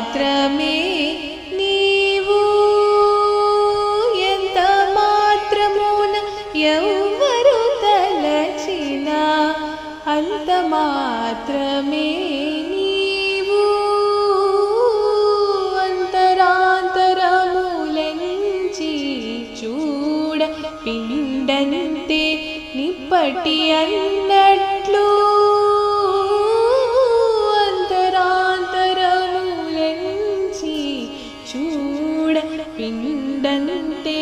మాత్రమే నీవు ఎంత మాత్రమున ఎవ్వరు తలచిన అంత మాత్రమే నీవు అంతరాంతరములెంచి చూడ పిండంతే నిప్పటి అన్నట్లు అంతరాంతరములెంచి చూడ పిండంతే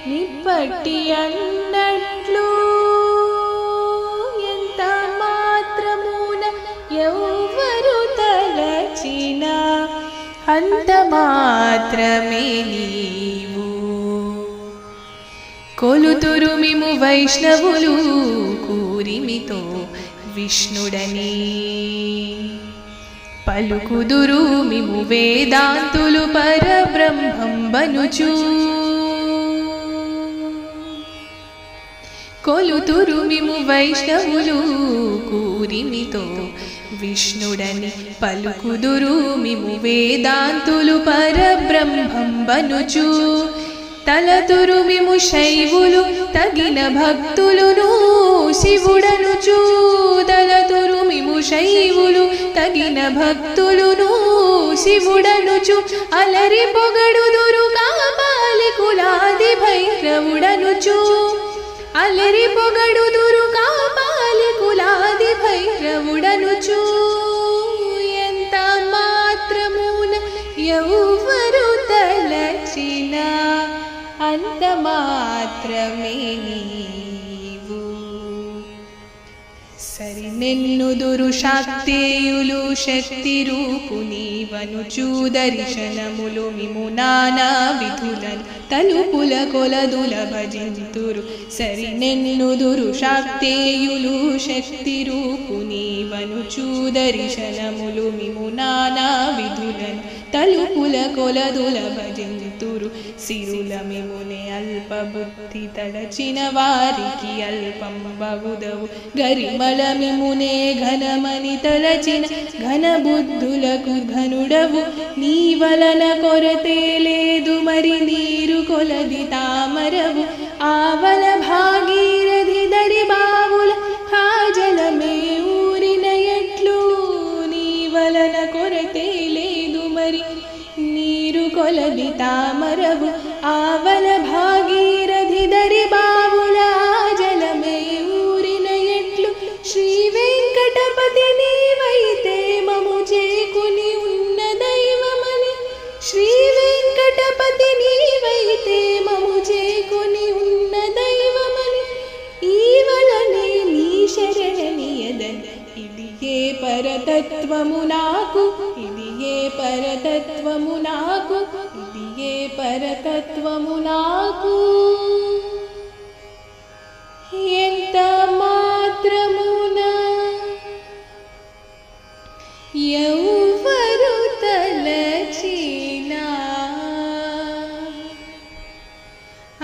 నిప్పటి అన్నట్లు ఎంత మాత్రమున ఎవ్వరు తలచిన అంత మాత్రమే నీవు. కొలుతురు మిము వైష్ణవులు కూరిమితో విష్ణుడని, పలుకుదురు మిము వేదాంతులు పరబ్రహ్మంబనుచు. కొలుతురు మిము వైష్ణవులు కూరిమితో విష్ణుడని, పలుకుదురు మిము వేదాంతులు పరబ్రహ్మంబనుచు. తలతురు మిము శైవులు తగిన భక్తులును శివుడనుచు. తలతురు మిము శైవులు తగిన భక్తులును శివుడనుచు. అలరి పొగడుదురు కాపాలి కులాది భైరవుడనుచు. అలరి పొగడుదురు కాపాలి కులాది భైరవుడనుచు. ఎంత మాత్రమున ఎవ్వరు తలచిన అంత మాత్రమే నీవు. సరినెన్నుదురు శాక్తేయులు శక్తి రూపు నీవనుచు. దర్శనములు మిము నానా విధులను తలుపుల కొలదుల భజింతురు. సరినెన్నుదురు శాక్తేయులు శక్తి రూపు నీవనుచు. దర్శనములు మిము నానా విధులను తలుపుల కొలదుల భజింతురు. సిరుల మిమునే అల్ప బుద్ధి తలచిన వారికి అల్పం బగుదవు. గరిమల మిమునే ఘనమని తలచిన ఘన బుద్ధులకు ఘనుడవు. నీ వలన కొరతే లేదు మరి నీరు కొలది తామరవు. ఆవల భాగీరథి దరి బావుల కాజలమే ఊరిన ఎట్లు. నీ వలన కొరతే లేదు మరి నీరు కొలది తామరవు. ఆవల భాగీరథి దరి బావుల జలమే ఊరిన ఎట్లు. శ్రీ వెంకటపతి నీవైతే మము చేకుని ఉన్న దైవమని. శ్రీ వెంకటపతి నీవైతే మము చేకుని ఉన్న దైవమని. ఈవలనే నీ శరణనియదని ఇది ఏ పరతత్వము నాకు. ఇది ఏ పరతత్వము నాకు. ఇది ఏ పరతత్వము నాకు. ఎంత మాత్రమున ఎవ్వరు తలచిన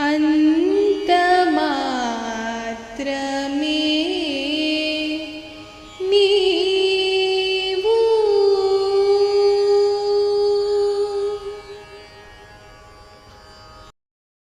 అంత మాత్రమే